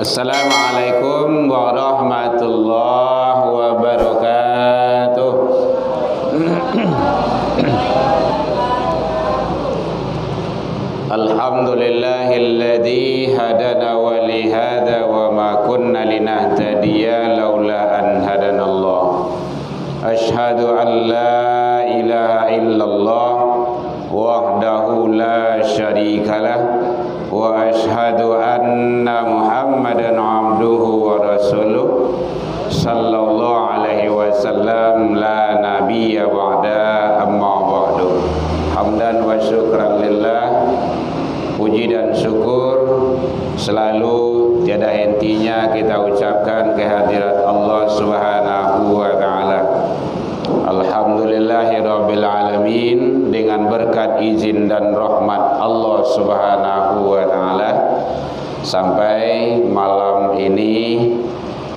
Assalamualaikum warahmatullahi wabarakatuh. Alhamdulillahilladzi hadana wa li hadza wa ma kunna linahtadiya laula an hadanallah. Asyhadu an la ilaha illallah wahdahu la syarikalah wa asyhadu anna Muhammadan abduhu wa rasuluh sallallahu alaihi wasallam la nabiyya ba'da amma ba'du. Hamdan wa syukran lillah. Puji dan syukur selalu tiada hentinya kita ucapkan kehadirat Allah Subhanahu wa taala. Alhamdulillahirabbil alamin, dengan berkat izin dan rahmat Allah Subhanahu wa taala sampai malam ini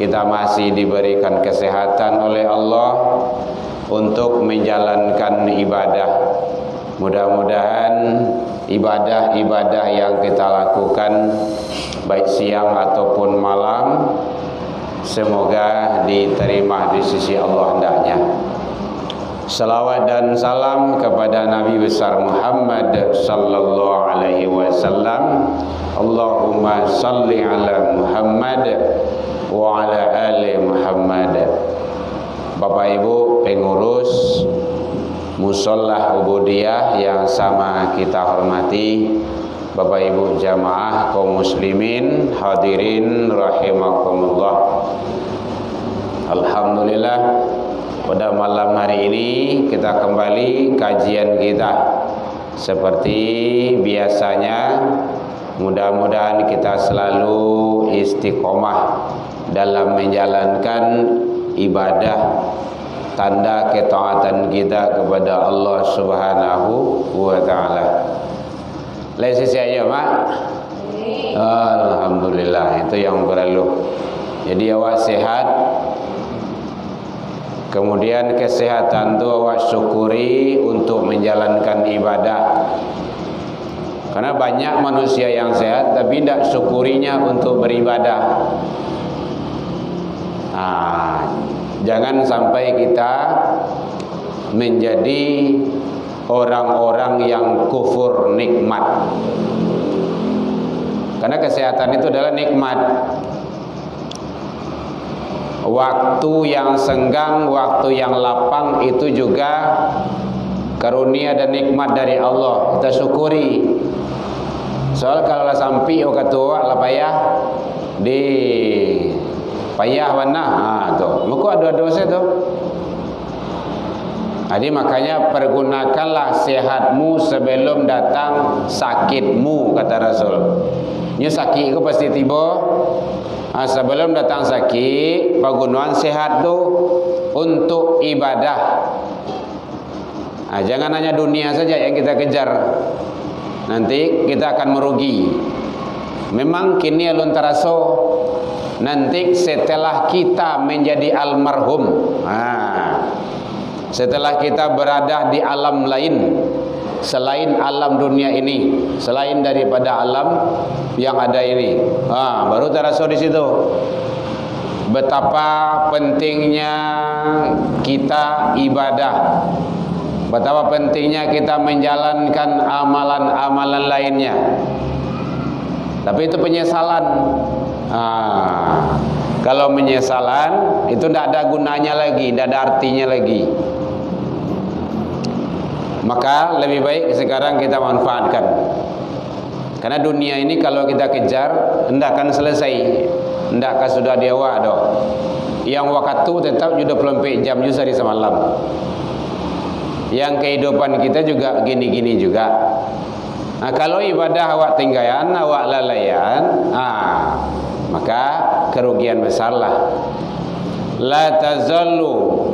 kita masih diberikan kesehatan oleh Allah untuk menjalankan ibadah. Mudah-mudahan ibadah-ibadah yang kita lakukan baik siang ataupun malam semoga diterima di sisi Allah hendaknya. Salawat dan salam kepada Nabi besar Muhammad sallallahu alaihi wasallam. Allahumma salli ala Muhammad wa ala ali Muhammad. Bapak Ibu pengurus Musholah Ubudiyah yang sama kita hormati, Bapak Ibu jamaah kaum muslimin hadirin rahimakumullah. Alhamdulillah, pada malam hari ini kita kembali kajian kita seperti biasanya. Mudah-mudahan kita selalu istiqomah dalam menjalankan ibadah, tanda ketaatan kita kepada Allah Subhanahu wa taala. Lesisi aja, Mak. Alhamdulillah, itu yang perlu. Jadi awak sehat. Kemudian kesehatan itu awak syukuri untuk menjalankan ibadah. Karena banyak manusia yang sehat tapi tidak syukurinya untuk beribadah. Jangan sampai kita menjadi orang-orang yang kufur nikmat. Karena kesehatan itu adalah nikmat. Waktu yang senggang, waktu yang lapang itu juga karunia dan nikmat dari Allah. Kita syukuri. Soal kalau lah sampai katua lah payah di payah warna, tu. Muka ada dosa tu. Jadi makanya pergunakanlah sehatmu sebelum datang sakitmu, kata Rasul. Nya sakit itu pasti tiba. Sebelum datang sakit, penggunaan sehat tu untuk ibadah. Jangan hanya dunia saja yang kita kejar. Nanti kita akan merugi. Memang kini alun taraso. Nanti setelah kita menjadi almarhum, setelah kita berada di alam lain selain alam dunia ini, selain daripada alam yang ada ini, baru terasa di situ betapa pentingnya kita ibadah, betapa pentingnya kita menjalankan amalan-amalan lainnya. Tapi itu penyesalan. Kalau menyesalan itu tidak ada gunanya lagi, tidak ada artinya lagi. Maka lebih baik sekarang kita manfaatkan. Karena dunia ini kalau kita kejar tidak akan selesai, tidak akan sudah dewa doh. Yang waktu tetap 24 jam juga di semalam. Yang kehidupan kita juga gini-gini juga. Kalau ibadah awak tinggalan, awak lalaian, maka kerugian besarlah. La tazallu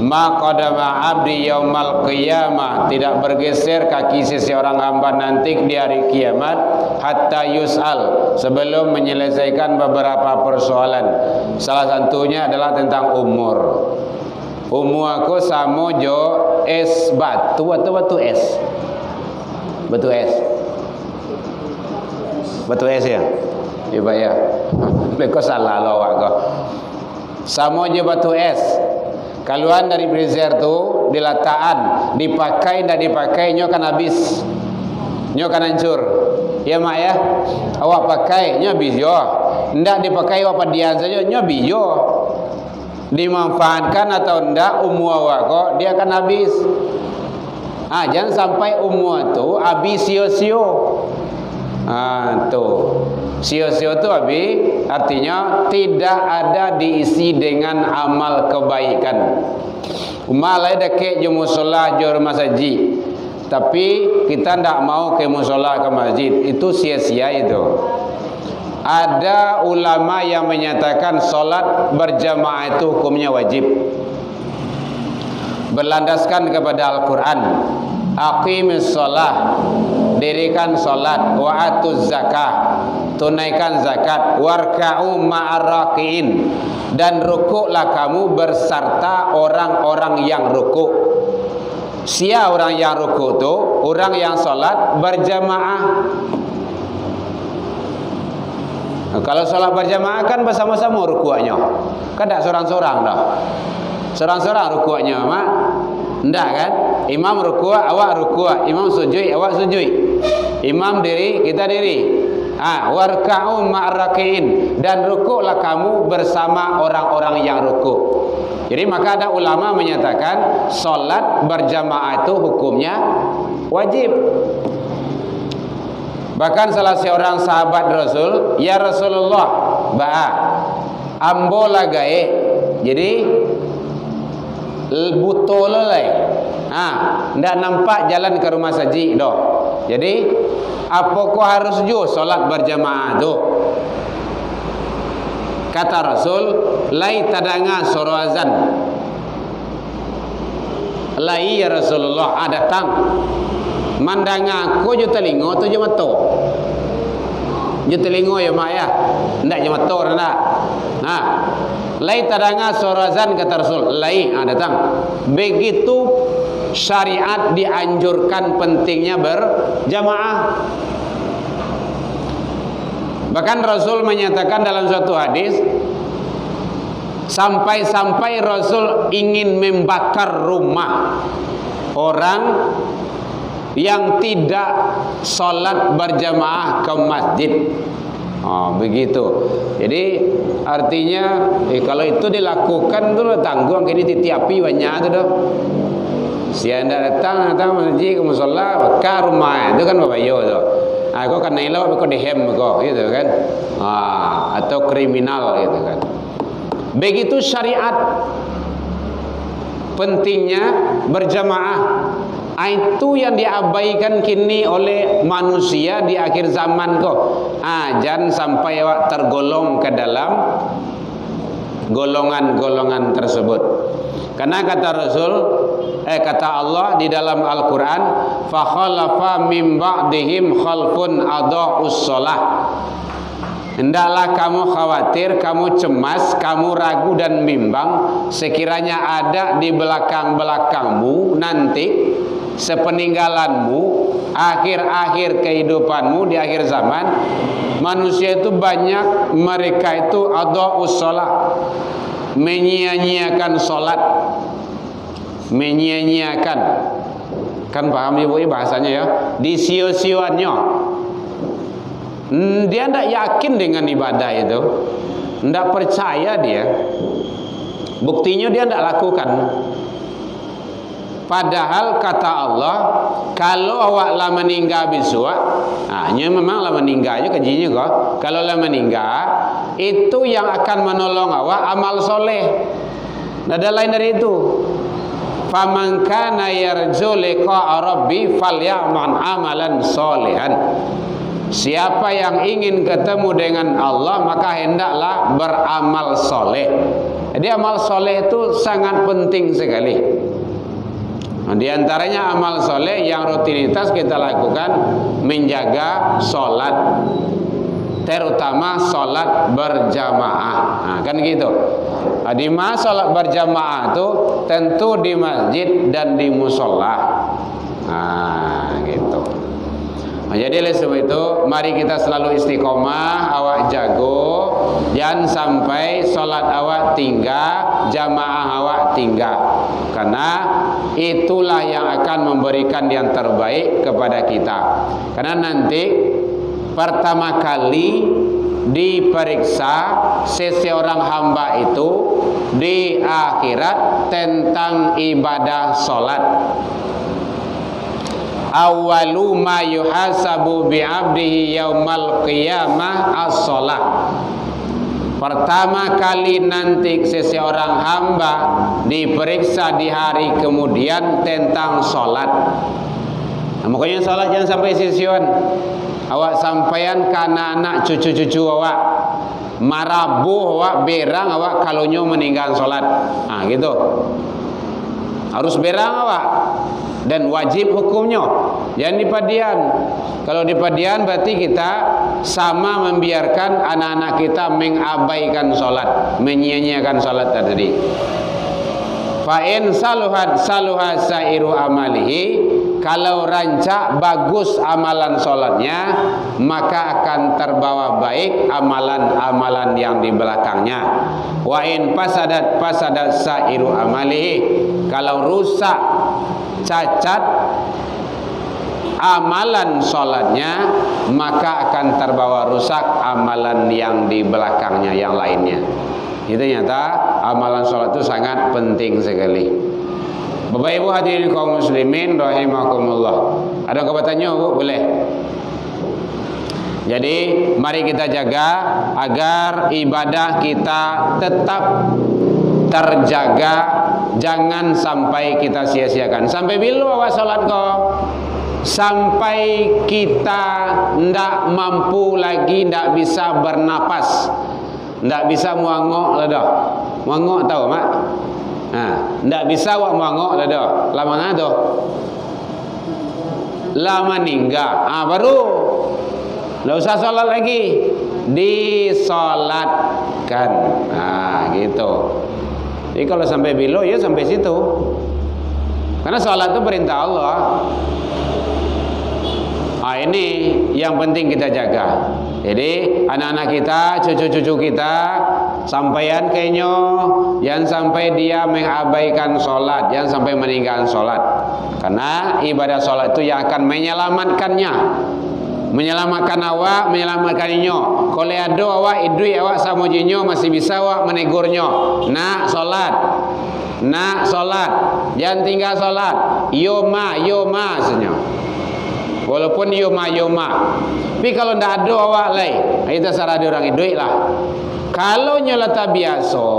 ma qadama abdi yaumal qiyamah, tidak bergeser kaki seseorang hamba nanti di hari kiamat hatta yus'al, sebelum menyelesaikan beberapa persoalan. Salah satunya adalah tentang umur. Umur aku sama jo es batu atau batu es. Batu es. Batu es ya. Iba ya. Leko salah lo awak kau. Sama je batu es. Keluar dari freezer tu, diletakkan, dipakai ndak dipakai nyo kan habis. Nyo kan hancur. Ya mak ya. Awak pakai nyo habis yo. Ndak dipakai awak padian saja nyo habis yo. Dimanfaatkan atau ndak umur awak kok dia akan habis. Jangan sampai umur tu habis sio-sio. Tu sio-sio tu habis artinya tidak ada diisi dengan amal kebaikan. Umalai deket je musola je rumah saji, tapi kita ndak mau ke musola ke masjid, itu sia-sia itu. Ada ulama yang menyatakan solat berjamaah itu hukumnya wajib, berlandaskan kepada Al-Quran. Aqimis sholah, dirikan solat, wa atuz zakah, tunaikan zakat, warka'u ma'ar raki'in, dan rukuklah kamu berserta orang-orang yang rukuk. Sia orang yang rukuk tu? Orang yang solat berjamaah. Kalau solat berjamaah kan bersama-sama rukuknya, kan tak seorang-seorang dah. Seorang-seorang rukuknya, mak? Ndak kan? Imam rukuk, awak rukuk. Imam sujud, awak sujud. Imam diri, kita diri. Warka'u ma'raki'in, dan rukuklah kamu bersama orang-orang yang rukuk. Jadi maka ada ulama menyatakan solat berjamaah itu hukumnya wajib. Bahkan salah seorang sahabat Rasul, ya Rasulullah, ambo lagae. Jadi buto lelai. Ndak nampak jalan ke rumah saji doh. Jadi apakah harus jo solat berjamaah tu? Kata Rasul, lai tadanga suara azan. Lai ya Rasulullah, datang. Mandanga ko jo telingo tu jo mato. Jo telingo ya mak ya. Ndak jo mato ndak. Lai tadanga suara azan kata Rasul. Lai datang. Begitu syariat dianjurkan pentingnya berjamaah. Bahkan Rasul menyatakan dalam suatu hadis, sampai-sampai Rasul ingin membakar rumah orang yang tidak sholat berjamaah ke masjid. Begitu. Jadi artinya kalau itu dilakukan tu tanggung kini titik api banyak tu dah. Siapa datang masjid ke musola, bakar rumah itu kan babayo tu. Kau kan nilai, kau dihem kau, gitu kan? Atau kriminal, gitu kan? Begitu syariat pentingnya berjamaah. Itu yang diabaikan kini oleh manusia di akhir zaman kau. Jangan sampai awak tergolong ke dalam golongan-golongan tersebut. Karena kata Rasul, kata Allah di dalam Al-Quran, fa khalafa mim ba'dihim khalfun adaa'us shalah. Hendaklah kamu khawatir, kamu cemas, kamu ragu dan bimbang sekiranya ada di belakang-belakangmu nanti sepeninggalanmu, akhir-akhir kehidupanmu di akhir zaman, manusia itu banyak mereka itu adaa'us shalah, menyia-nyiakan solat, menyia-nyiakan, kan paham ibu bahasanya ya, disio-sioannya. Dia tidak yakin dengan ibadah itu, tidak percaya dia, buktinya dia tidak lakukan. Padahal kata Allah, kalau awak lah meninggal biswa, memang lah meninggalnya kejinya kok. Kalau lah meninggal, itu yang akan menolong awak amal soleh. Tidak ada lain dari itu. Faman kana yarju liqa'a rabbi falyamal amalan solehan. Siapa yang ingin ketemu dengan Allah, maka hendaklah beramal soleh. Jadi amal soleh itu sangat penting sekali. Di antaranya amal soleh yang rutinitas kita lakukan, menjaga solat, terutama solat berjamaah. Kan gitu. Di mana solat berjamaah itu tentu di masjid dan di musola. Gitu. Jadi oleh sebab itu mari kita selalu istiqomah, awak jago, jangan sampai solat awak tinggal, jamaah awak tinggal. Karena itulah yang akan memberikan yang terbaik kepada kita. Karena nanti pertama kali diperiksa seseorang hamba itu di akhirat tentang ibadah solat. Awwalu ma yuhasabu bi'abdihi yaumal qiyamah as-shalah. Pertama kali nanti seseorang hamba diperiksa di hari kemudian tentang solat. Nah, makanya solat jangan sampai sia-sia. Awak sampaian kana anak cucu-cucu awak, marabuh awak, berang awak kalonyo meninggal solat. Nah gitu. Harus berang awak. Dan wajib hukumnya. Jangan dipadian. Kalau dipadian berarti kita sama membiarkan anak-anak kita mengabaikan solat, menyia-nyiakan solat tadi. Fa'in saluhat saluha sairu amalihi. Kalau rancak bagus amalan solatnya, maka akan terbawa baik amalan-amalan yang di belakangnya. Wa'in pasadat sairu amalihi. Kalau rusak, cacat amalan solatnya, maka akan terbawa rusak amalan yang di belakangnya yang lainnya. Itu nyata amalan solat itu sangat penting sekali. Bapak Ibu hadirin kaum muslimin rahimakumullah. Ada kebatannya Bu? Boleh. Jadi mari kita jaga agar ibadah kita tetap terjaga, jangan sampai kita sia-siakan. Sampai bila awak salat kau? Sampai kita ndak mampu lagi, ndak bisa bernapas, ndak bisa muangok lah dah. Muangok tahu mak? Ndak bisa awak muangok lah dah. Lama ngado? Lama ninggal. Baru ndak usah salat lagi, disolatkan. Gitu. Jadi kalau sampai bilo ya sampai situ. Karena salat itu perintah Allah. Ini yang penting kita jaga. Jadi anak-anak kita, cucu-cucu kita, sampaian kenyo, jangan sampai dia mengabaikan solat, jangan sampai meninggalkan solat. Karena ibadah solat itu yang akan menyelamatkannya, menyelamatkan awak, menyelamatkan inyo. Kalau ada awak idui awak samujinyo masih bisa awak menegurnya. Nak solat, nak solat, jangan tinggal solat. Yoma senyo. Walaupun yoma. Tapi kalau ndak ada awak lai, kita sarah di orang idui lah. Kalau nyolat biasa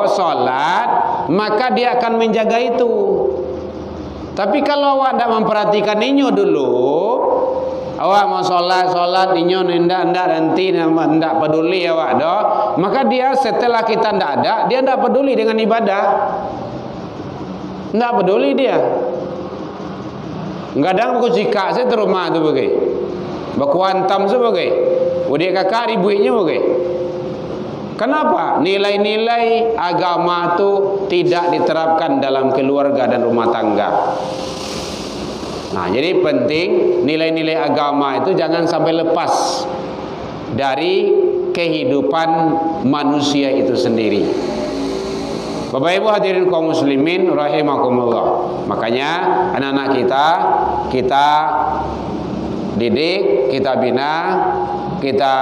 solat, maka dia akan menjaga itu. Tapi kalau awak ndak memperhatikan inyo dulu, awak mau solat inyo ndak nanti ndak peduli awak dah, maka dia setelah kita ndak ada, dia ndak peduli dengan ibadah. Ndak peduli dia. Kadang aku jika saya di rumah tu bagai, bakuantam sebagai, udah kakak ribuinya bagai. Kenapa? Nilai-nilai agama tu tidak diterapkan dalam keluarga dan rumah tangga. Nah, jadi penting nilai-nilai agama itu jangan sampai lepas dari kehidupan manusia itu sendiri. Bapak Ibu hadirin kaum muslimin rahimakumullah. Makanya anak-anak kita didik, kita bina, kita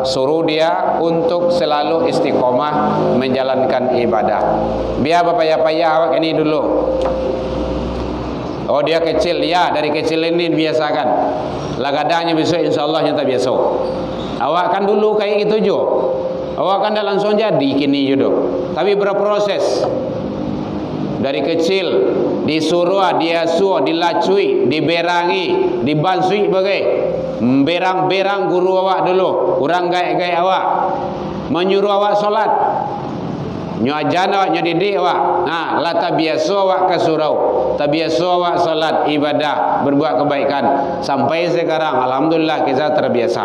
suruh dia untuk selalu istiqomah menjalankan ibadah. Biar payah-payah awak ini dulu. Oh dia kecil, ya dari kecil ini biasakan. Lagadanya besok insyaallah nyata biasa. Awak kan dulu kayak gitu jo. Awak kan dah langsung jadi kini jodoh. Tapi berproses. Dari kecil disuruh, diasuh, dilacui, diberangi, dibansui bagai berang-berang guru awak dulu, orang gaya-gaya awak, menyuruh awak solat, nyajan awak, nyadidik awak. Nah, la tabiasu awak ke surau, tabiasu awak solat, ibadah, berbuat kebaikan. Sampai sekarang alhamdulillah kita terbiasa.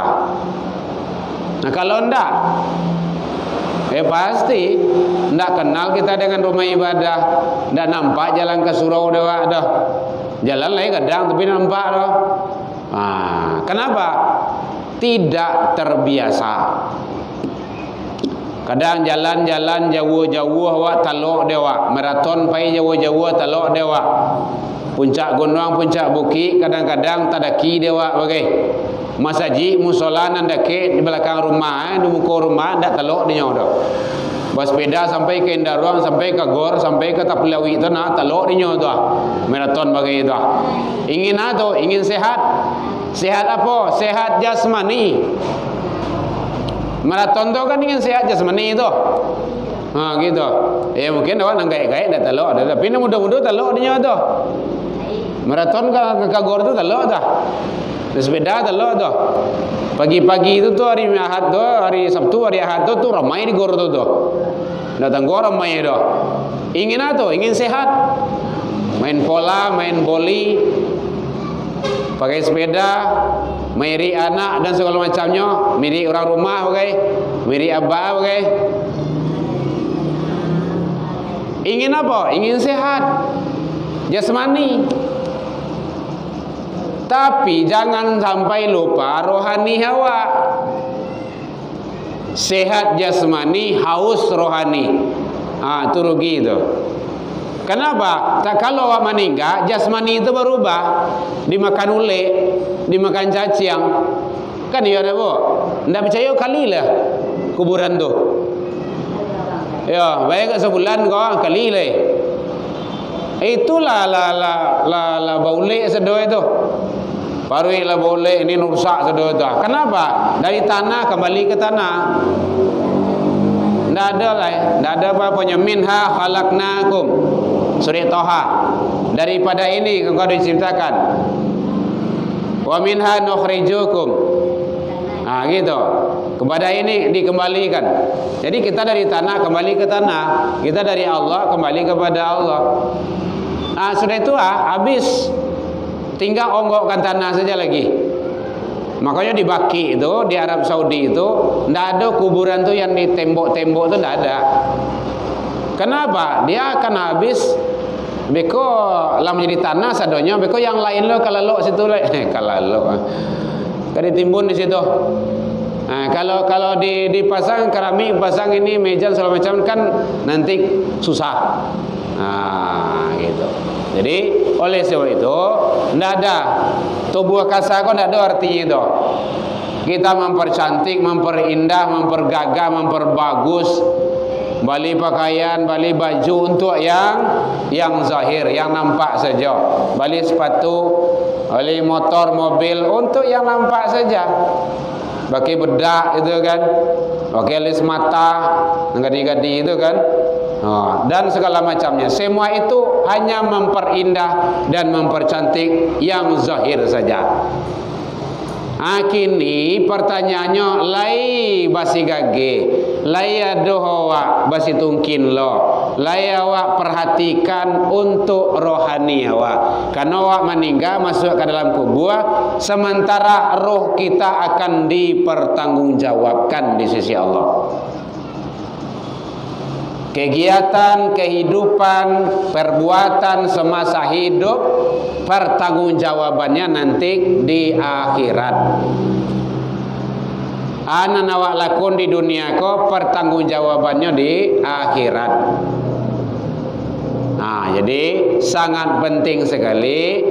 Nah, kalau enggak pasti ndak kenal kita dengan rumah ibadah, ndak nampak jalan ke surau dah. Jalan lain kadang tapi nampak dah. Kenapa? Tidak terbiasa. Kadang jalan-jalan jauh-jauh awak talok dewa, maraton pai jauh-jauh talok dewa. Puncak gunung, puncak bukit, kadang-kadang tadaki dewa bagai. Masjid musola nandake di belakang rumah, di muka rumah ndak telok di nyodo. Bersepeda sampai ke Indaruang, sampai ke Gor, sampai ke Tapilawi itu nah telok di nyodo. Maraton bagai itu. Ingin atau ingin sehat? Sehat apa? Sehat jasmani. Maraton tu kan ingin sehat jasmani itu. Gitu. Mungkin awak nang gaya-gaya dah telok, tapi nak muda-muda telok di nyodo. Maraton ke Gor tu telok dah. Bersepeda telok tu. Pagi-pagi itu tu hari Ahad tu, hari Sabtu, hari Ahad tu ramai di Gor tu. Datang Gor ramai tu. Ingin apa? Ingin sehat. Main bola, main voli, pakai sepeda, meri anak dan segala macamnya, meri orang rumah bagai, meri abah bagai. Ingin apa? Ingin sehat jasmani. Tapi jangan sampai lupa rohani awak. Sehat jasmani, haus rohani. Itu rugi itu. Kenapa? Kalau awak meninggal, jasmani itu berubah. Dimakan ule, dimakan cacing. Kan iya ada bu? Ndak percaya kali lah kuburan tu. Ya, baik sebulan kau kali lah. Itulah baulek sedoi itu. Parui lah boleh ini rusak sedoi itu. Kenapa? Dari tanah kembali ke tanah. Tidak ada lah, tidak ada apa-apanya. Minha khalaqnakum. Surah Toha. Daripada ini engkau diciptakan. Wa minha nukhrijukum. Gitu. Kepada ini dikembalikan. Jadi kita dari tanah kembali ke tanah. Kita dari Allah kembali kepada Allah. Sudah itu habis. Tinggal onggokkan tanah saja lagi. Makanya di Baki itu, di Arab Saudi itu, tidak ada kuburan tu yang di tembok-tembok tu tidak ada. Kenapa? Dia akan habis. Beko lah menjadi tanah sadonya. Beko yang lain lo kalau situ lah. Kalau kan ditimbun di situ. Kalau dipasang keramik, pasang ini meja segala macam kan nanti susah. Gitu. Jadi oleh sebab itu tidak ada tubuh kasar kau tidak ada artinya itu. Kita mempercantik, memperindah, mempergagah, memperbagus, beli pakaian, beli baju untuk yang zahir, yang nampak saja. Beli sepatu, beli motor, mobil untuk yang nampak saja. Pakai bedak itu kan, pakai alis mata, gadi-gadi itu kan. Dan segala macamnya. Semua itu hanya memperindah dan mempercantik yang zahir saja. Kini pertanyaannya lai basi gage, lai adohawa basi tungkin lo, lai awak perhatikan untuk rohani awak. Karena awak meninggal masuk ke dalam kubur, sementara roh kita akan dipertanggungjawabkan di sisi Allah. Kegiatan, kehidupan, perbuatan semasa hidup, pertanggungjawabannya nanti di akhirat. Ana nawak lakon di dunia ko, pertanggungjawabannya di akhirat. Jadi sangat penting sekali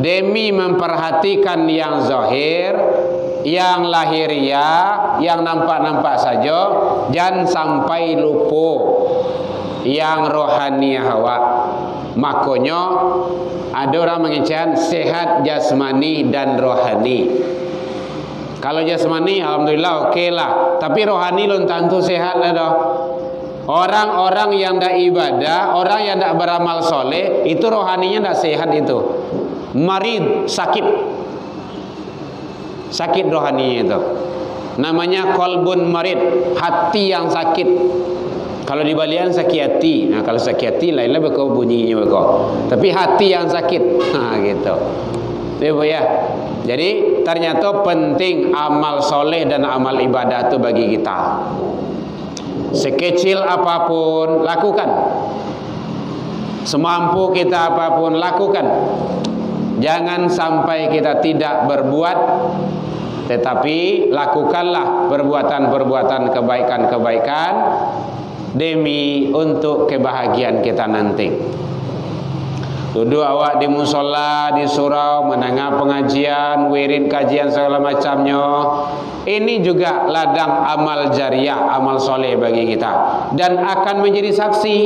demi memperhatikan yang zahir, yang lahiriah, yang nampak-nampak saja, jangan sampai lupa yang rohani awak. Makanya ada orang mengincar sehat jasmani dan rohani. Kalau jasmani alhamdulillah okey lah, tapi rohani belum tentu sehat lah dah. Orang-orang yang tidak ibadah, orang yang tidak beramal soleh, itu rohaninya tidak sehat itu. Marid, sakit rohani itu. Namanya qalbun marid, hati yang sakit. Kalau di balian sakit hati. Kalau sakit hati lainlah beko bunyinya beko. Tapi hati yang sakit. Gitu. Ya. Jadi ternyata penting amal soleh dan amal ibadah itu bagi kita. Sekecil apapun lakukan. Semampu kita apapun lakukan. Jangan sampai kita tidak berbuat, tetapi lakukanlah perbuatan-perbuatan kebaikan-kebaikan demi untuk kebahagiaan kita nanti. Duduk awak di musola, di surau, mendengar pengajian, wirid kajian segala macamnya. Ini juga ladang amal jariah, amal soleh bagi kita, dan akan menjadi saksi.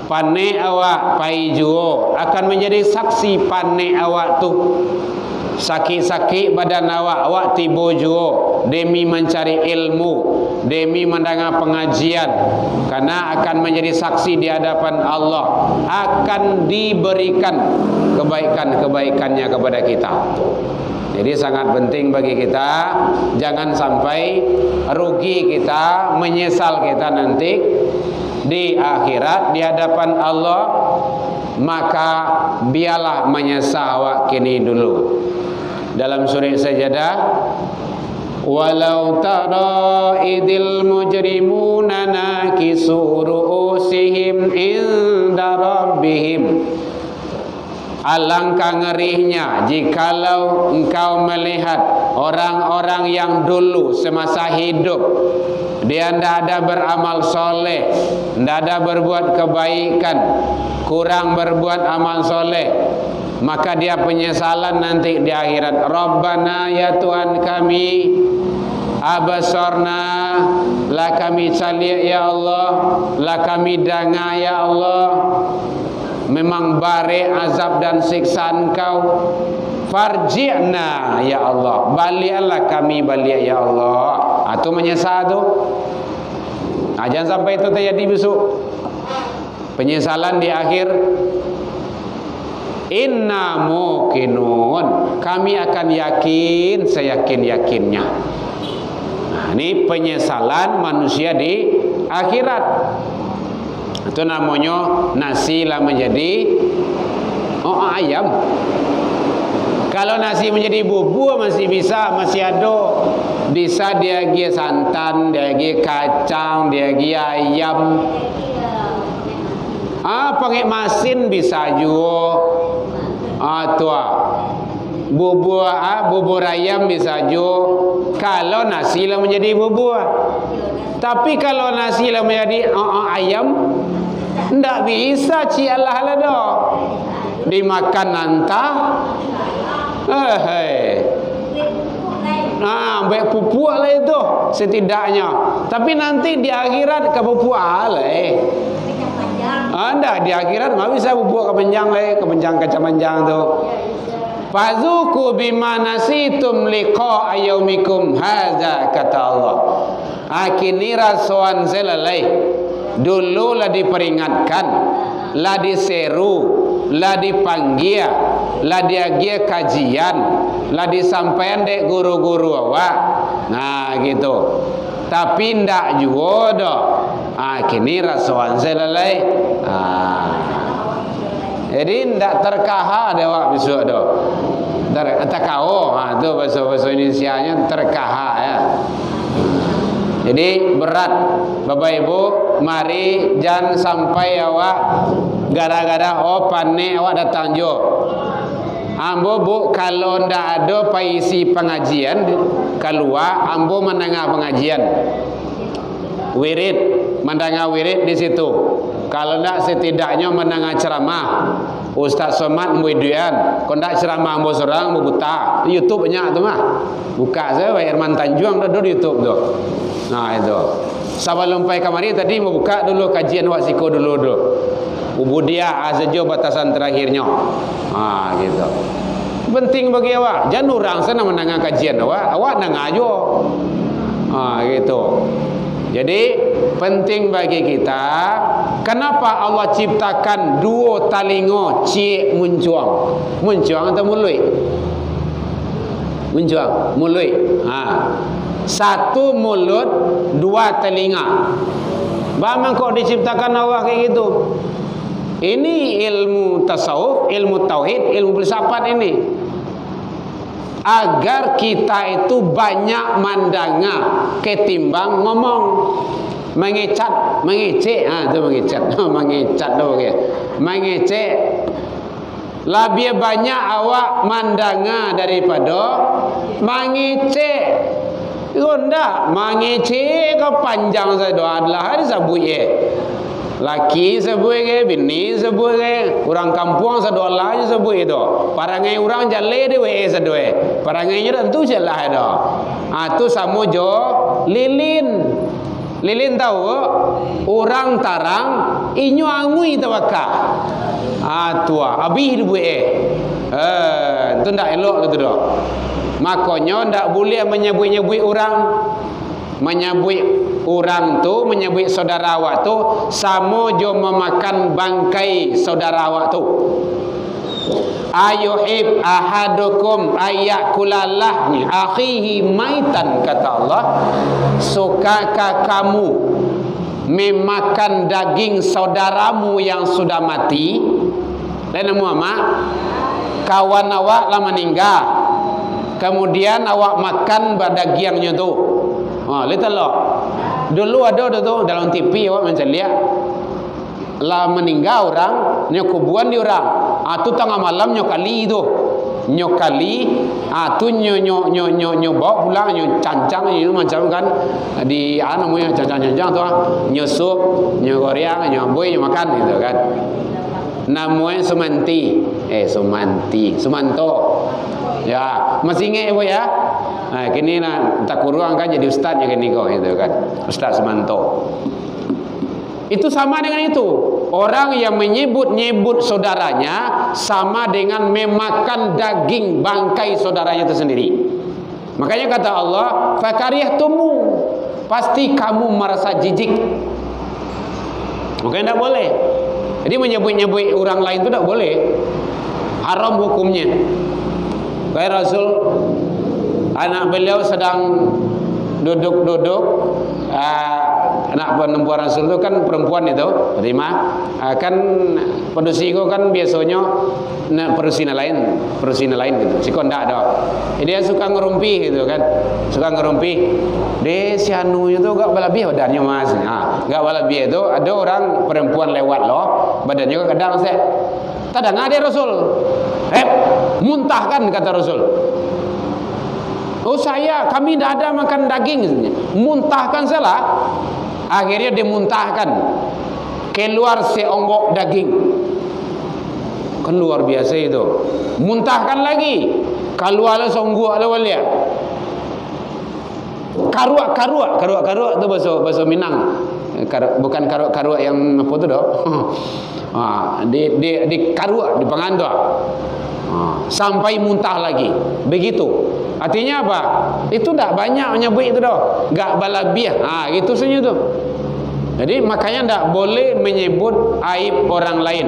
Pane awak pai juo akan menjadi saksi pane awak tu. Sakit-sakit badan awak tibo juo demi mencari ilmu, demi mendengar pengajian, karena akan menjadi saksi di hadapan Allah, akan diberikan kebaikan-kebaikannya kepada kita. Jadi sangat penting bagi kita, jangan sampai rugi kita, menyesal kita nanti di akhirat di hadapan Allah. Maka biarlah menyesal awak kini dulu. Dalam surah Sajadah, walau tara idil mujrimuna nakisu ru'usihim inda rabbihim. Alangkah ngerinya jikalau engkau melihat orang-orang yang dulu semasa hidup dia tidak ada beramal soleh, tidak ada berbuat kebaikan, kurang berbuat amal soleh, maka dia penyesalan nanti di akhirat. Rabbana ya Tuhan kami, abasarna, lah kami caliak ya Allah, lah kami danga ya Allah, memang bare azab dan siksa Engkau. Farji'na ya Allah, baliklah kami balik ya Allah. Itu menyesal tu. Jangan sampai itu terjadi besok. Penyesalan di akhir. Inna muqinun, kami akan yakin, seyakin-yakinnya. Ini penyesalan manusia di akhirat. Itu namanya nasi lah menjadi ayam. Kalau nasi menjadi bubur masih bisa, masih ada. Bisa dia gi santan, dia gi kacang, dia gi ayam. Pakai masin bisa juga. Bubur ayam bisa juga. Kalau nasi lah menjadi bubur. Tapi kalau nasi lah menjadi ayam, ndak bisa cialah lah dah. Dimakan nantah. Baik pupuk lah itu setidaknya. Tapi nanti di akhirat ke pupuk lah. Anda di akhirat nggak bisa pupuk kepanjang lah, kepanjang kacang-panjang tu. Fazuku bima nasitum liqa ayyumikum hadza, kata Allah. Kini rasuan selalai. Dulu lah diperingatkan, lah diseru, lah dipanggil, lah diagia kajian, lah disampaikan dek guru-guru awak. Nah gitu. Tapi ndak juga dah. Kini rasuan selalai. Jadi ndak terkahar dia awak besok dah. Terkao, tu bahasa Indonesianya terkahar ya. Jadi berat Bapak Ibu, mari jangan sampai awak gara-gara pane awak datang jo. Ambo bu kalau ndak ada paisi pengajian keluar, ambo mendengar pengajian. Wirid, mendengar wirid di situ. Kalau ndak setidaknya mendengar ceramah. Ustaz Somad Muidian, kalau ndak ceramah ambo seorang ambo buta. YouTube banyak tu mah. Buka saya Irman Tanjuang dah di YouTube tu. Nah itu. Sebelum pai kamari tadi mau buka dulu kajian wasiko dulu. Ubudiah saja batasan terakhirnya. Gitu. Penting bagi awak. Jangan orang sana mendengar kajian awak dengar aja. Gitu. Jadi penting bagi kita. Kenapa Allah ciptakan dua talingo cik muncuang? Muncuang atau mului? Muncuang, mului. Satu mulut, dua telinga. Bagaimana kok diciptakan Allah kayak gitu? Ini ilmu tasawuf, ilmu tauhid, ilmu filsafat ini. Agar kita itu banyak mandanga ketimbang ngomong. Mengecek, itu mengecek. Mengecat tu okay. Mengecek. Lebih banyak awak mandanga daripada mangecek. Ronda mangecek ke panjang saya adalah hari sabut laki sebut bini sebut orang kampung sedolah je sebut itu. Parangai orang jale de sedue. Parangai nya tentu jelah itu. Tu sama jo lilin. Lilin tahu orang tarang inyo angui tawaka. Tua habis dibuat itu ndak elok itu dah. Makanya ndak boleh menyebut-nyebut orang. Menyebut orang tu, menyebut saudara awak tu sama jo memakan bangkai saudara awak tu. Ayuhib ahadukum ayakulalah akhihi maitan, kata Allah. Sukakah kamu memakan daging saudaramu yang sudah mati? Dan Muhammad, kawan awak lah meninggal, kemudian awak makan dagingnya tu. Lihat lo. Dulu ada tu dalam TV awak macam lihat. Lah meninggal orang, nyokubuan di orang. Tu tengah malam nyokali tu. Nyokali, tu nyo bawa pulang, nyo cancang itu macam kan di namanya cancang tu nyusup, nyo goreng, nyo amboi, nyo makan gitu kan. Namanya Sumanto. Ya, masih ingat ibu ya? Kini tak kurang kan jadi ustaz ya kini kau itu kan. Ustaz Sumanto. Itu sama dengan itu. Orang yang menyebut-nyebut saudaranya sama dengan memakan daging bangkai saudaranya itu sendiri. Makanya kata Allah, fakarihtumu, pasti kamu merasa jijik. Makanya tidak boleh. Jadi menyebut-nyebut orang lain itu tidak boleh. Haram hukumnya. Kayak Rasul, anak beliau sedang duduk-duduk, anak perempuan Rasul itu kan perempuan itu, terima, kan pedusi itu kan biasanya perusina lain gitu. Si kondak ada. Dia suka ngerumpi gitu kan, suka ngerumpi. Si anu itu gak balabih badannya mas, gak balabih itu ada orang perempuan lewat loh, badannya kadang saya. Tadang ada Rasul, muntahkan kata Rasul. Kami tidak ada makan daging, muntahkan salah. Akhirnya dimuntahkan, keluar seonggok daging. Kan luar biasa itu. Muntahkan lagi, keluar seonggok ada walia. Karua itu bahasa Minang. Bukan karua yang apa tu dah. Di karua di pengandua. Sampai muntah lagi. Begitu. Artinya apa? Itu tak banyak menyebut itu dah. Gak balabiah. Itu saja tu. Jadi makanya tak boleh menyebut aib orang lain.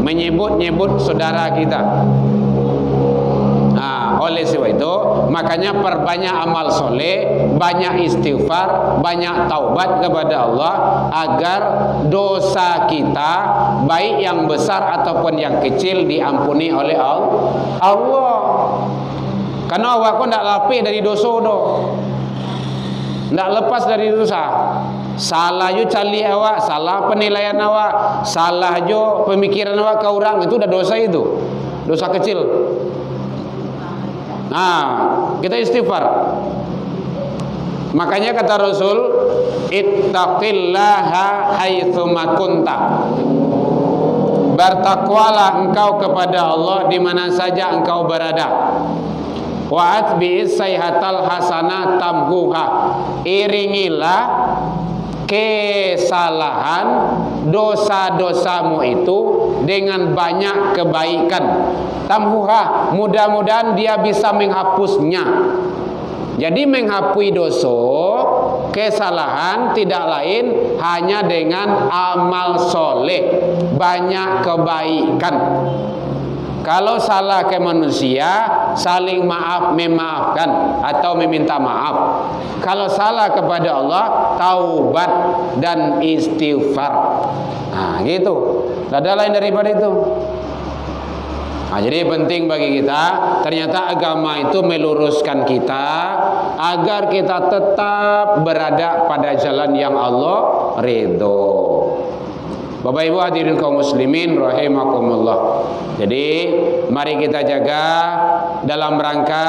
Menyebut-nyebut saudara kita. Oleh sebab itu, makanya perbanyak amal soleh, banyak istighfar, banyak taubat kepada Allah agar dosa kita baik yang besar ataupun yang kecil diampuni oleh Allah. Karena awak pun tak lapis dari dosa tu, tak lepas dari dosa. Salah je cali awak, salah penilaian awak, salah je pemikiran awak ke orang, itu dah dosa itu, dosa kecil. Kita istighfar. Makanya kata Rasul, ittaqillaha haitsuma kunta. Bertakwalah engkau kepada Allah di mana saja engkau berada. Wa atbi'is sayhatal hasanah tamhuha. Iringilah kesalahan dosa-dosamu itu dengan banyak kebaikan. Tamhuha, mudah-mudahan dia bisa menghapusnya. Jadi menghapus dosa, kesalahan tidak lain hanya dengan amal soleh, banyak kebaikan. Kalau salah ke manusia, saling maaf memaafkan atau meminta maaf. Kalau salah kepada Allah, taubat dan istighfar. Gitu. Tidak ada lain daripada itu. Jadi penting bagi kita, ternyata agama itu meluruskan kita agar kita tetap berada pada jalan yang Allah ridho. Bapak Ibu hadirin kaum muslimin rahimakumullah. Jadi mari kita jaga dalam rangka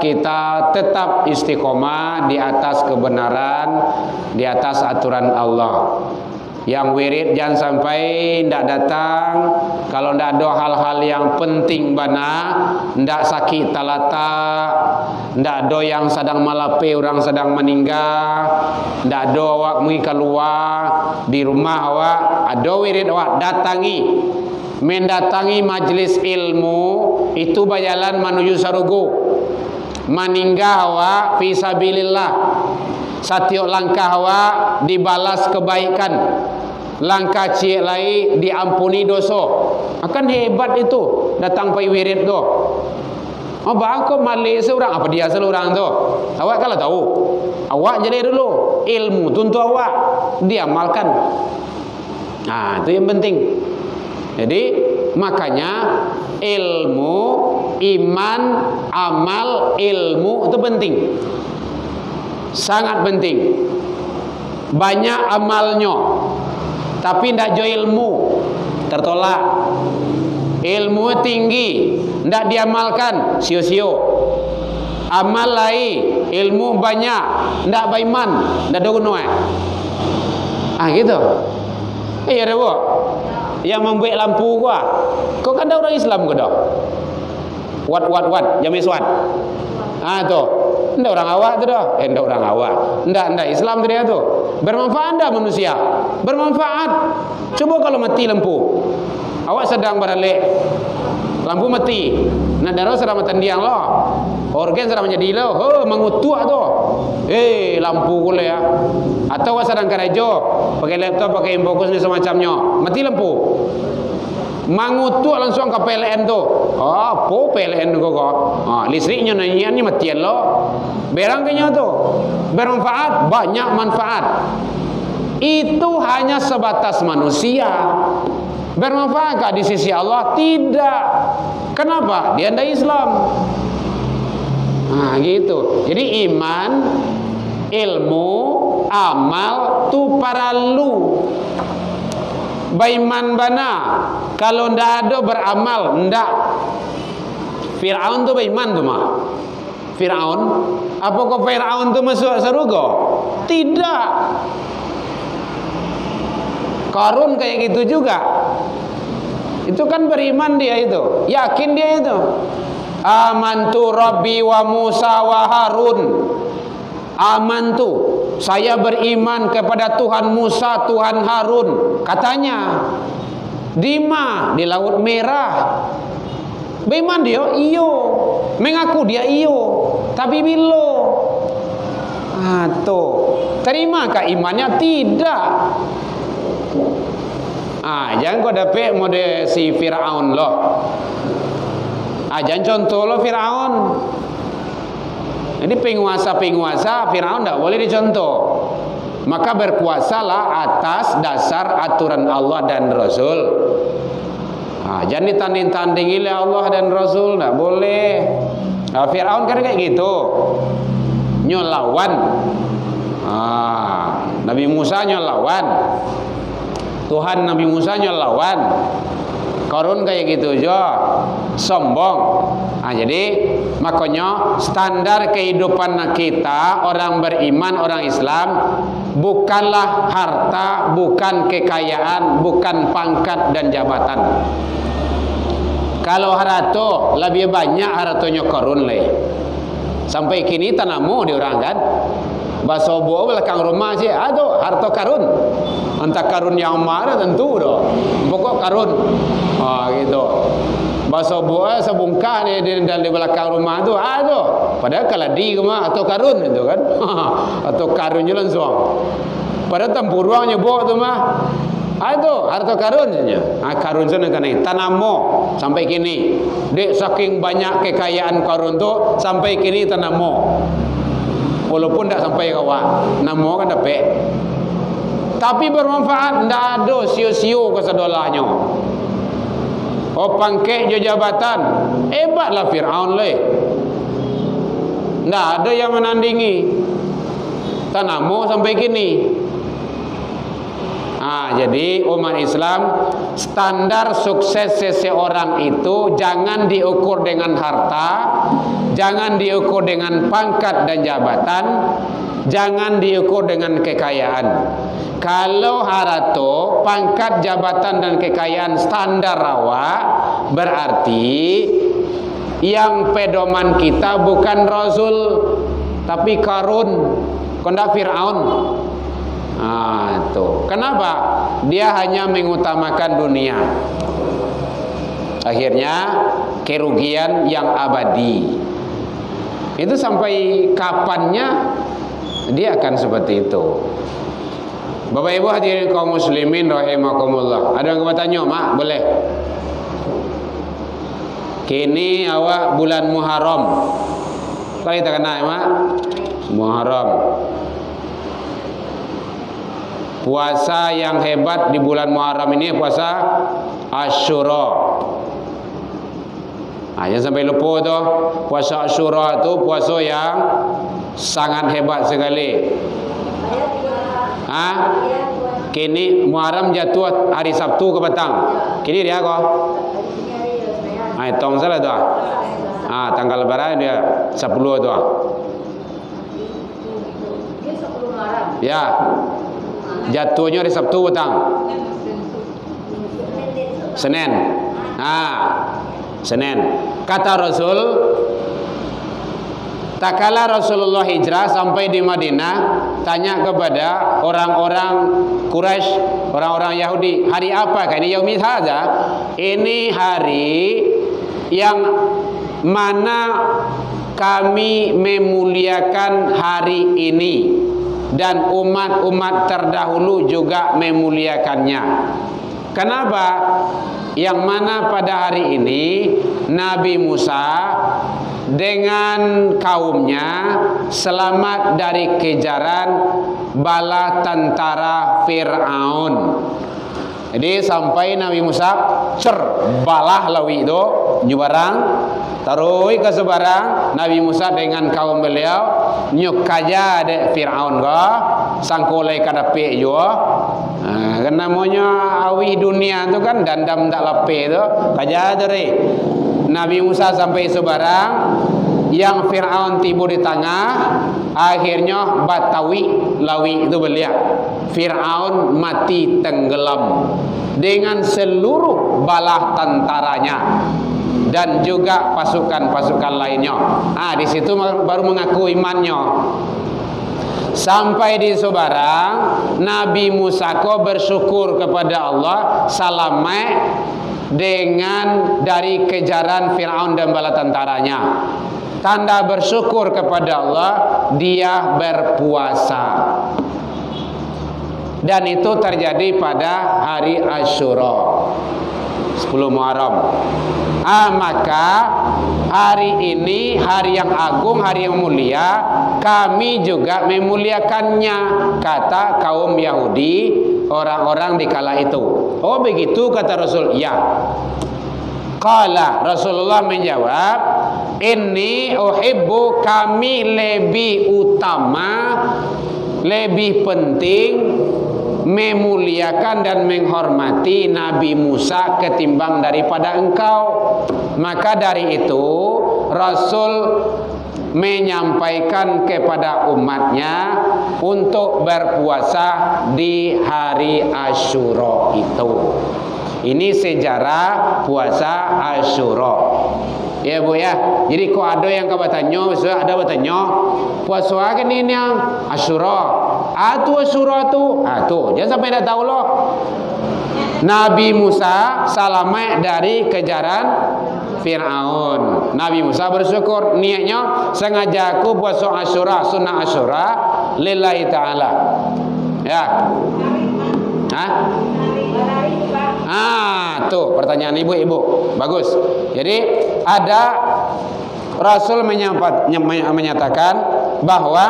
kita tetap istiqomah di atas kebenaran, di atas aturan Allah. Yang wirid jangan sampai ndak datang kalau ndak ada hal-hal yang penting bana, ndak sakit talata, ndak ada yang sedang malape orang sedang meninggal, ndak ada awak pergi keluar di rumah awak, ada wirid awak datangi, mendatangi majlis ilmu itu bayalan menuju sarugo. Meninggal awak fisabilillah. Setiap langkah awak dibalas kebaikan, langkah cik lai diampuni dosa. Akan hebat itu datang pai wirid tu. Oh bang kau malik seorang apa dia seorang tu? Awak kalau tahu, awak jadi dulu ilmu tuntut awak diamalkan. Nah itu yang penting. Jadi makanya ilmu, iman, amal, ilmu itu penting. Sangat penting. Banyak amalnya tapi tidak jo ilmu, tertolak. Ilmu tinggi tidak diamalkan, sio-sio. Amal lain, ilmu banyak tidak beriman, tidak ada guna. Gitu. Ya dah. Yang membuat lampu gua. Kau kan dah orang Islam ke dah? Wat, jamis wat. Tu. Ndak orang awak tu dah. Ndak orang awak. Ndak Islam tu dia tu. Bermanfaat dah manusia. Bermanfaat. Coba kalau mati lampu. Awak sedang beralek. Lampu mati. Nak darah sedang matandiang lah. Organ sedang menjadi lah. Mengutuk tu. Lampu boleh ya. Atau awak sedang kerja. Pakai laptop, pakai infokus ni semacamnya. Mati lampu. Mengutuk langsung ke PLN tu. Apa PLN tu kok? Listriknya nyanyian ni matian lo. Berangkanya tu. Bermanfaat, banyak manfaat. Itu hanya sebatas manusia. Bermanfaatkah di sisi Allah? Tidak. Kenapa? Dia tidak Islam. Gitu. Jadi iman, ilmu, amal tu paralu. Baiman bana. Kalau ndak ada beramal, ndak. Firaun tu baiman tu mah. Firaun, apakah Firaun tu masuk surga? Tidak. Qarun kayak gitu juga. Itu kan beriman dia itu, yakin dia itu. Amantu Rabbi wa Musa wa Harun. Amantu, saya beriman kepada Tuhan Musa, Tuhan Harun. Katanya di Laut Merah. Beriman dia? Iyo. Mengaku dia iyo. Tapi bilo. Tuh. Terimakah imannya? Tidak. Jangan kau dapat mode si Firaun loh. Jangan contoh lo Firaun. Jadi penguasa Firaun tidak boleh dicontoh. Maka berkuasalah atas dasar aturan Allah dan Rasul. Jangan ditanding-tandingi oleh Allah dan Rasul, tidak boleh. Firaun kan kayak gitu, nyolawan. Nabi Musa nyolawan, Tuhan Nabi Musa nyolawan. Qarun kayak gitu aja, sombong. Jadi makanya standar kehidupan kita orang beriman, orang Islam bukanlah harta, bukan kekayaan, bukan pangkat dan jabatan. Kalau harta lebih banyak hartanya Qarun leh. Sampai kini tanamu di orang kan. Basobo belakang rumah sih, aduh harta Qarun. Entah Qarun yang mana tentu dah. Pokok Qarun. Gitu. Basobo sebungkah di belakang rumah tu, aduh. Padahal kaladi ke mah atau Qarun itu kan. Atau Qarunnya langsung. Padahal tempuruangnya bawa tu mah. Aduh harta Qarun saja. Qarun sana kan tanamu sampai kini. Dek saking banyak kekayaan Qarun tu sampai kini tanamu. Walaupun tak sampai kawan, nama kan dapat. Tapi bermanfaat, tidak ada sio-sio kesedolahnya. Pangkek jabatan, hebatlah Firaun leh. Tidak ada yang menandingi. Tanamu sampai kini. Jadi umat Islam, standar sukses seseorang itu jangan diukur dengan harta, jangan diukur dengan pangkat dan jabatan, jangan diukur dengan kekayaan. Kalau harato, pangkat, jabatan dan kekayaan standar awak, berarti yang pedoman kita bukan Rasul tapi Karun, kondak Fir'aun. Tuh. Kenapa? Dia hanya mengutamakan dunia. Akhirnya kerugian yang abadi. Itu sampai kapannya dia akan seperti itu. Bapak Ibu hadirin kaum muslimin rahimakumullah. Ada yang bertanya, Mak? Boleh. Kini awak bulan Muharram. Kalau kita kenal, Mak? Muharram. Puasa yang hebat di bulan Muharram ini puasa Asyura. Jangan sampai lupa tu, puasa Asyura tu puasa yang sangat hebat sekali. Kini Muharram jatuh hari Sabtu ke petang. Kini dia kok? Tong salah tu. Tanggal lebaran dia 10 tu. Dia 10 Muharram. Ya. Jatuhnya hari Sabtu petang. Senin. Senin. Kata Rasul, tak kala Rasulullah hijrah sampai di Madinah, tanya kepada orang-orang Quraisy, orang-orang Yahudi, hari apa kan ini? Yaumil hadza. Ini hari yang mana kami memuliakan hari ini dan umat-umat terdahulu juga memuliakannya. Kenapa? Yang mana pada hari ini Nabi Musa dengan kaumnya selamat dari kejaran bala tentara Fir'aun. Jadi sampai Nabi Musa balah lawi itu nyubarang tarui ke sebarang, Nabi Musa dengan kaum beliau nyuk kaja de Fir'aun go sangkolai kadape jo. Kan namanya awi dunia tu kan dandam tak lape tu kaja dari Nabi Musa sampai sebarang yang Fir'aun tiba di tengah, akhirnya batawi lawi itu beliau. Fir'aun mati tenggelam dengan seluruh bala tentaranya dan juga pasukan-pasukan lainnya. Di situ baru mengaku imannya. Sampai di sebarang Nabi Musa ko bersyukur kepada Allah selamat dengan dari kejaran Fir'aun dan bala tentaranya. Tanda bersyukur kepada Allah, dia berpuasa. Dan itu terjadi pada hari Asyura 10 Muharram. Maka hari ini hari yang agung, hari yang mulia, kami juga memuliakannya, kata kaum Yahudi, orang-orang di kala itu. Oh begitu kata Rasul. Ya. Qala, Rasulullah menjawab, inni uhibbu, kami lebih utama, lebih penting memuliakan dan menghormati Nabi Musa ketimbang daripada engkau. Maka dari itu Rasul menyampaikan kepada umatnya untuk berpuasa di hari Asyura itu. Ini sejarah puasa Asyura. Ya Bu ya. Jadi kok ada yang bertanya, ada bertanya, puasa kan ini yang Asyura. Tu Asyura tu. Tu. Jangan sampai dah tahu loh. Nabi Musa selamat dari kejaran Fir'aun. Nabi Musa bersyukur, niatnya sengaja aku puasa Asyura, sunnah Asyura lillahi ta'ala. Ya. Tuh pertanyaan ibu-ibu. Bagus. Jadi ada Rasul menyatakan bahwa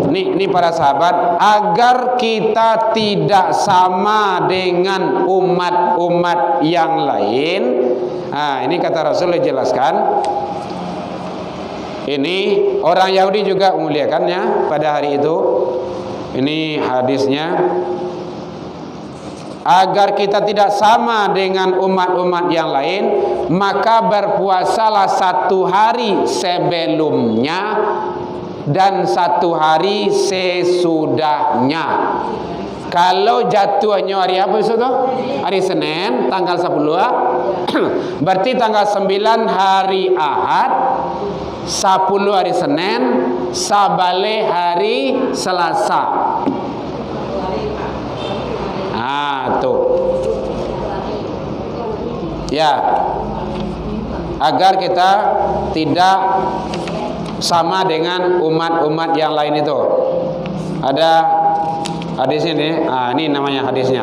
ini para sahabat, agar kita tidak sama dengan umat-umat yang lain. Ini kata Rasul dijelaskan. Ini orang Yahudi juga memuliakannya pada hari itu. Ini hadisnya. agar kita tidak sama dengan umat-umat yang lain, maka berpuasalah 1 hari sebelumnya dan 1 hari sesudahnya. Kalau jatuhnya hari apa itu? Hari Senin tanggal 10, berarti tanggal 9 hari Ahad, 10 hari Senin, sabale hari Selasa. Tuh. Ya. Agar kita tidak sama dengan umat-umat yang lain itu. Ada hadisnya nih. Ini namanya hadisnya.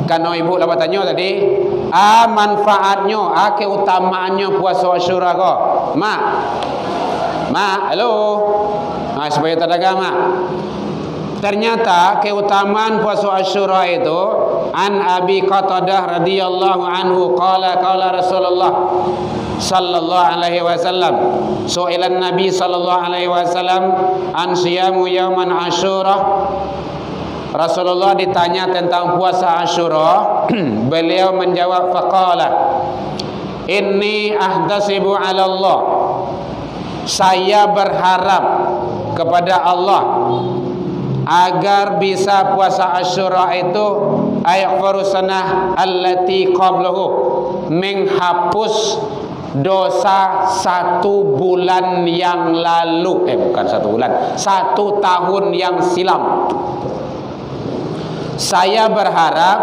Kan ibu lah bertanya tadi, manfaatnya, keutamaannya puasa Asyura kok. Halo. Supaya terdaga, ternyata keutamaan puasa Asyura itu, an Abi Qatadah radhiyallahu anhu qala Rasulullah sallallahu alaihi wasallam, su'ilan Nabi sallallahu alaihi wasallam an siyamu yauman Asyura. Rasulullah ditanya tentang puasa Asyura, beliau menjawab faqala, inni ahdasibu 'ala Allah, saya berharap kepada Allah agar bisa puasa Asyura itu ayakfaru sanah allati qablahu, menghapus dosa 1 bulan yang lalu, bukan 1 bulan, 1 tahun yang silam. Saya berharap,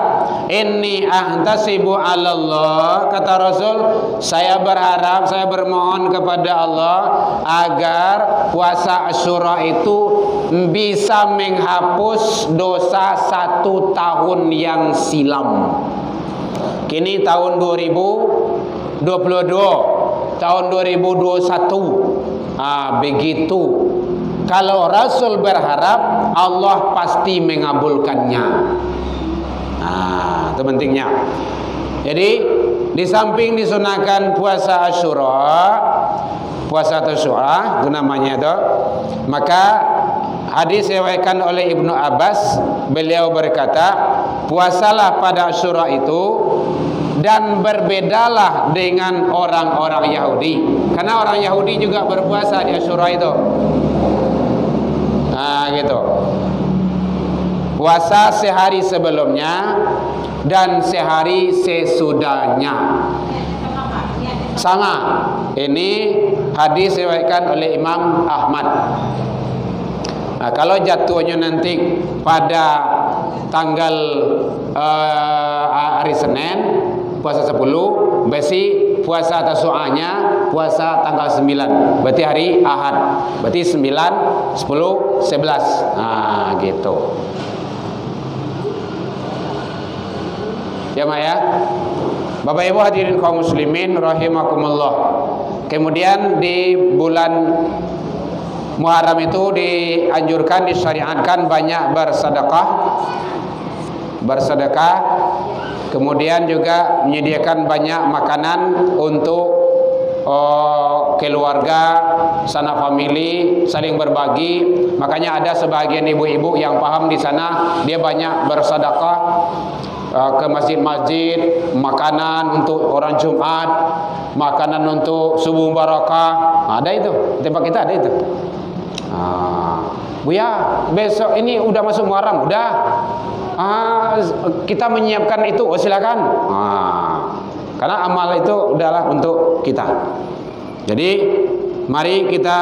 inni ahtasibu 'ala Allah, kata Rasul, saya berharap, saya bermohon kepada Allah agar puasa Asyura itu bisa menghapus dosa 1 tahun yang silam. Kini tahun 2022, tahun 2021. Begitu. Kalau Rasul berharap, Allah pasti mengabulkannya. Itu pentingnya. Jadi di samping disunahkan puasa Asyura, puasa Tasyu'ah itu namanya itu, maka hadis diriwayatkan oleh Ibnu Abbas, beliau berkata, puasalah pada Asyura itu dan berbedalah dengan orang-orang Yahudi, karena orang Yahudi juga berpuasa di Asyura itu. Gitu. Puasa sehari sebelumnya dan sehari sesudahnya. Sama. Ini hadis diriwayatkan oleh Imam Ahmad. Kalau jatuhnya nanti pada tanggal hari Senin puasa 10, besi puasa Tasyu'ahnya puasa tanggal 9, berarti hari Ahad, berarti 9, 10, 11. Gitu. Ya, ya. Bapak Ibu hadirin kaum muslimin rahimakumullah. Kemudian di bulan Muharram itu dianjurkan, disyariatkan banyak bersedekah, kemudian juga menyediakan banyak makanan untuk keluarga, sanak famili, saling berbagi. Makanya ada sebagian ibu-ibu yang paham di sana, dia banyak bersedekah ke masjid-masjid, makanan untuk orang Jumat, makanan untuk subuh barakah. Ada itu, tempat kita ada itu. Buya, besok ini udah masuk Muharram, udah. Kita menyiapkan itu, silakan. Karena amal itu udahlah untuk kita. Jadi mari kita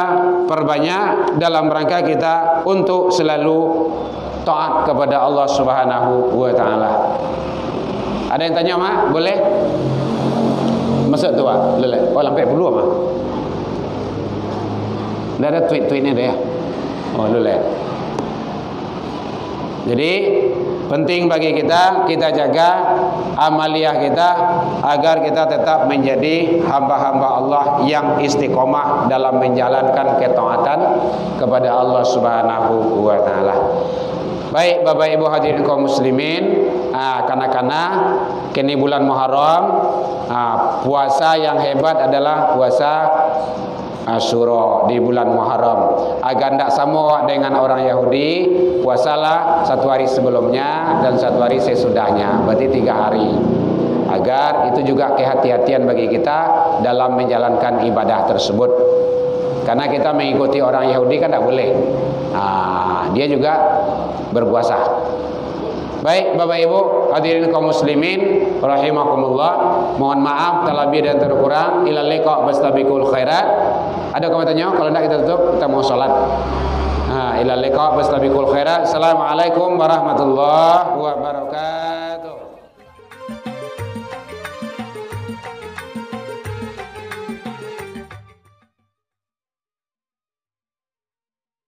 perbanyak dalam rangka kita untuk selalu taat kepada Allah Subhanahu wa taala. Ada yang tanya, Mak? Boleh? Masuk tu, Pak. Lelek. Lampai dulu, Mak. Dah ada tweet-tweetnya dia. Lelek. Jadi penting bagi kita jaga amaliyah kita agar kita tetap menjadi hamba-hamba Allah yang istiqomah dalam menjalankan ketaatan kepada Allah Subhanahu wa taala. Baik Bapak Ibu hadirin kaum muslimin, kanak-kanak, kini bulan Muharram, puasa yang hebat adalah puasa Asyura di bulan Muharram. Agar tidak sama dengan orang Yahudi, puasalah 1 hari sebelumnya dan 1 hari sesudahnya, berarti 3 hari. Agar itu juga kehati-hatian bagi kita dalam menjalankan ibadah tersebut. Karena kita mengikuti orang Yahudi kan tidak boleh. Dia juga berpuasa. Baik Bapak Ibu hadirin kaum muslimin rahimakumullah, mohon maaf terlebih dan terkurang. Ilal liqa bastabiqul khairat. Ada komentarnya? Kalau tidak kita tutup, kita mau sholat. Ilal liqa bastabiqul khairat. Assalamualaikum warahmatullahi wabarakatuh.